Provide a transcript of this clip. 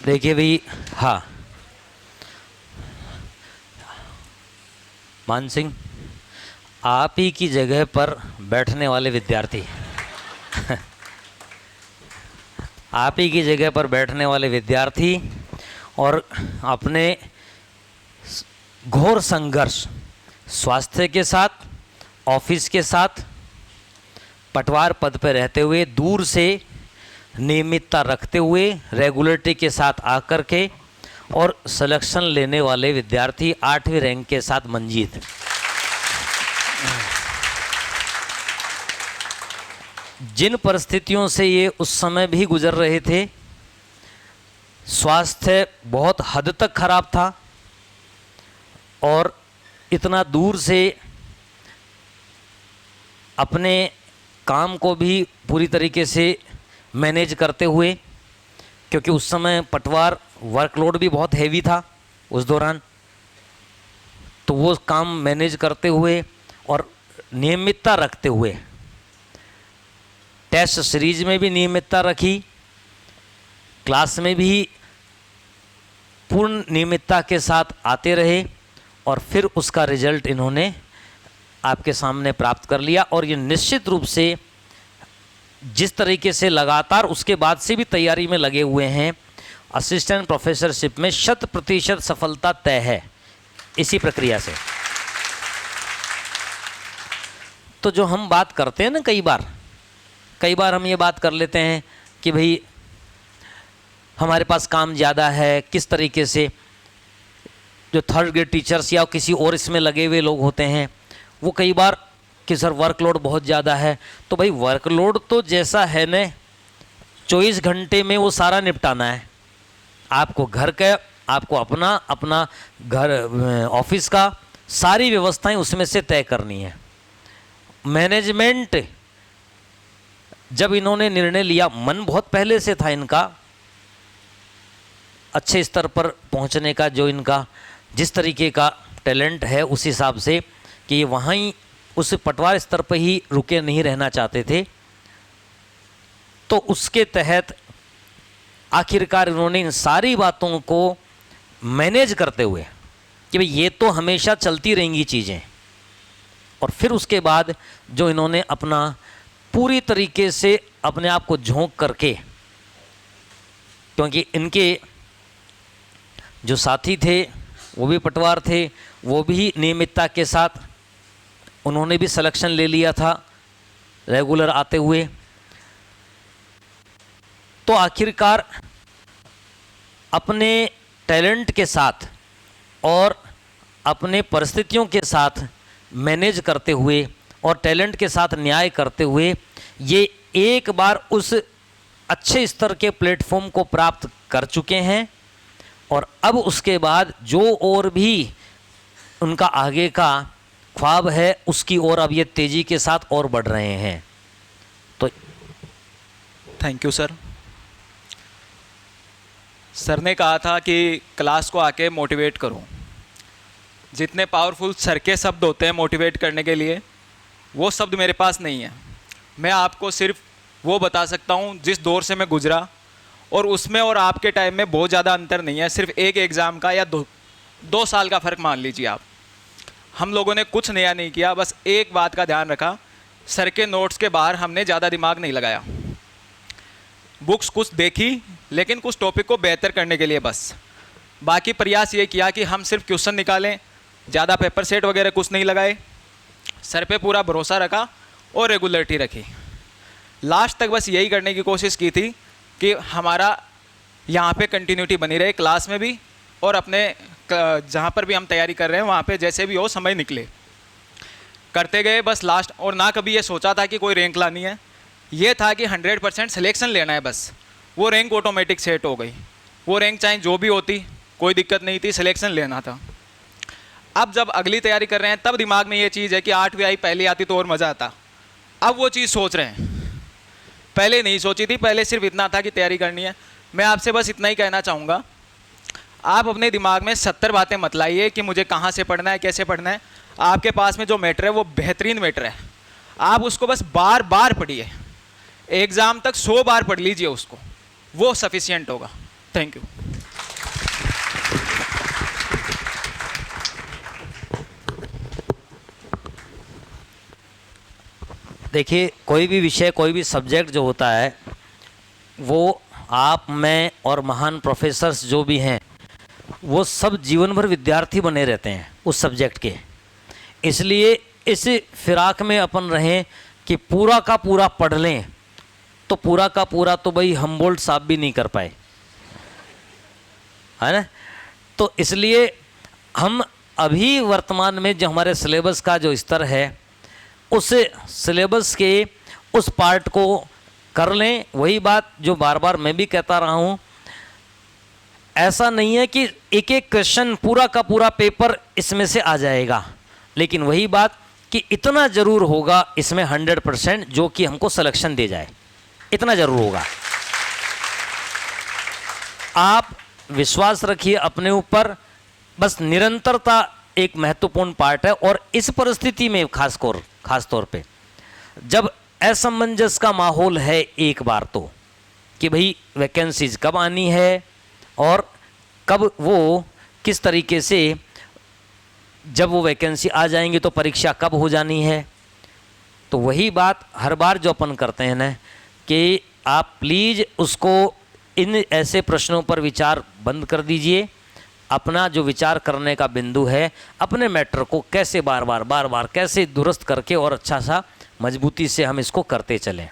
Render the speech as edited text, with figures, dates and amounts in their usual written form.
देखिए भाई, हाँ मान सिंह, आप ही की जगह पर बैठने वाले विद्यार्थी आप ही की जगह पर बैठने वाले विद्यार्थी और अपने घोर संघर्ष स्वास्थ्य के साथ, ऑफिस के साथ, पटवार पद पर रहते हुए, दूर से नियमितता रखते हुए, रेगुलरिटी के साथ आकर के और सिलेक्शन लेने वाले विद्यार्थी 8वीं रैंक के साथ मंजीत। जिन परिस्थितियों से ये उस समय भी गुजर रहे थे, स्वास्थ्य बहुत हद तक खराब था और इतना दूर से अपने काम को भी पूरी तरीके से मैनेज करते हुए, क्योंकि उस समय पटवार वर्कलोड भी बहुत हैवी था उस दौरान, तो वो काम मैनेज करते हुए और नियमितता रखते हुए, टेस्ट सीरीज में भी नियमितता रखी, क्लास में भी पूर्ण नियमितता के साथ आते रहे और फिर उसका रिजल्ट इन्होंने आपके सामने प्राप्त कर लिया। और ये निश्चित रूप से जिस तरीके से लगातार उसके बाद से भी तैयारी में लगे हुए हैं, असिस्टेंट प्रोफेसरशिप में 100% सफलता तय है इसी प्रक्रिया से। तो जो हम बात करते हैं ना, कई बार हम ये बात कर लेते हैं कि भाई हमारे पास काम ज़्यादा है, किस तरीके से जो थर्ड ग्रेड टीचर्स या किसी और इसमें लगे हुए लोग होते हैं, वो कई बार कि सर वर्कलोड बहुत ज़्यादा है। तो भाई वर्कलोड तो जैसा है न, 24 घंटे में वो सारा निपटाना है। आपको घर का, आपको अपना घर, ऑफिस का, सारी व्यवस्थाएं उसमें से तय करनी है। मैनेजमेंट जब इन्होंने निर्णय लिया, मन बहुत पहले से था इनका अच्छे स्तर पर पहुंचने का, जो इनका जिस तरीके का टैलेंट है उस हिसाब से कि ये वहाँ ही उस पटवार स्तर पर ही रुके नहीं रहना चाहते थे। तो उसके तहत आखिरकार इन्होंने इन सारी बातों को मैनेज करते हुए कि भाई ये तो हमेशा चलती रहेंगी चीज़ें, और फिर उसके बाद जो इन्होंने अपना पूरी तरीके से अपने आप को झोंक करके, क्योंकि इनके जो साथी थे वो भी पटवार थे, वो भी नियमितता के साथ उन्होंने भी सिलेक्शन ले लिया था रेगुलर आते हुए। तो आखिरकार अपने टैलेंट के साथ और अपने परिस्थितियों के साथ मैनेज करते हुए और टैलेंट के साथ न्याय करते हुए ये एक बार उस अच्छे स्तर के प्लेटफॉर्म को प्राप्त कर चुके हैं, और अब उसके बाद जो और भी उनका आगे का ख्वाब है उसकी ओर अब ये तेज़ी के साथ और बढ़ रहे हैं। तो थैंक यू सर। सर ने कहा था कि क्लास को आके मोटिवेट करो। जितने पावरफुल सर के शब्द होते हैं मोटिवेट करने के लिए, वो शब्द मेरे पास नहीं है। मैं आपको सिर्फ वो बता सकता हूँ जिस दौर से मैं गुजरा, और उसमें और आपके टाइम में बहुत ज़्यादा अंतर नहीं है, सिर्फ एक एग्ज़ाम का या दो साल का फ़र्क मान लीजिए आप। हम लोगों ने कुछ नया नहीं किया, बस एक बात का ध्यान रखा, सर के नोट्स के बाहर हमने ज़्यादा दिमाग नहीं लगाया। बुक्स कुछ देखी लेकिन कुछ टॉपिक को बेहतर करने के लिए बस। बाकी प्रयास ये किया कि हम सिर्फ क्वेश्चन निकालें, ज़्यादा पेपर सेट वगैरह कुछ नहीं लगाए, सर पे पूरा भरोसा रखा और रेगुलरिटी रखी। लास्ट तक बस यही करने की कोशिश की थी कि हमारा यहाँ पे कंटिन्यूटी बनी रहे, क्लास में भी और अपने जहाँ पर भी हम तैयारी कर रहे हैं वहाँ पे जैसे भी हो समय निकले। करते गए बस लास्ट, और ना कभी ये सोचा था कि कोई रैंक लानी है, ये था कि 100% सिलेक्शन लेना है बस। वो रैंक ऑटोमेटिक सेट हो गई, वो रैंक चाहे जो भी होती कोई दिक्कत नहीं थी, सिलेक्शन लेना था। अब जब अगली तैयारी कर रहे हैं तब दिमाग में ये चीज़ है कि 8वीं आई पहले आती तो और मज़ा आता। अब वो चीज़ सोच रहे हैं, पहले नहीं सोची थी, पहले सिर्फ इतना था कि तैयारी करनी है। मैं आपसे बस इतना ही कहना चाहूँगा, आप अपने दिमाग में 70 बातें मत लाइए कि मुझे कहाँ से पढ़ना है, कैसे पढ़ना है। आपके पास में जो मैटर है वो बेहतरीन मैटर है, आप उसको बस बार बार पढ़िए, एग्ज़ाम तक 100 बार पढ़ लीजिए उसको, वो सफिशियंट होगा। Thank you. देखिए, कोई भी विषय, कोई भी सब्जेक्ट जो होता है, वो आप, मैं और महान प्रोफेसर्स जो भी हैं, वो सब जीवन भर विद्यार्थी बने रहते हैं उस सब्जेक्ट के। इसलिए इस फिराक में अपन रहें कि पूरा का पूरा पढ़ लें, तो पूरा का पूरा तो भाई हमबोल्ट साहब भी नहीं कर पाए, है ना। तो इसलिए हम अभी वर्तमान में जो हमारे सिलेबस का जो स्तर है, उस सिलेबस के उस पार्ट को कर लें। वही बात जो बार बार मैं भी कहता रहा हूँ, ऐसा नहीं है कि एक एक क्वेश्चन पूरा का पूरा पेपर इसमें से आ जाएगा, लेकिन वही बात कि इतना ज़रूर होगा इसमें 100% जो कि हमको सिलेक्शन दे जाए, इतना ज़रूर होगा। आप विश्वास रखिए अपने ऊपर, बस निरंतरता एक महत्वपूर्ण पार्ट है। और इस परिस्थिति में खास तौर पे जब असमंजस का माहौल है एक बार तो, कि भाई वैकेंसीज कब आनी है और कब वो किस तरीके से, जब वो वैकेंसी आ जाएंगी तो परीक्षा कब हो जानी है। तो वही बात हर बार जो अपन करते हैं ना, कि आप प्लीज़ उसको इन ऐसे प्रश्नों पर विचार बंद कर दीजिए। अपना जो विचार करने का बिंदु है, अपने मैटर को कैसे बार बार कैसे दुरुस्त करके और अच्छा सा मजबूती से हम इसको करते चलें।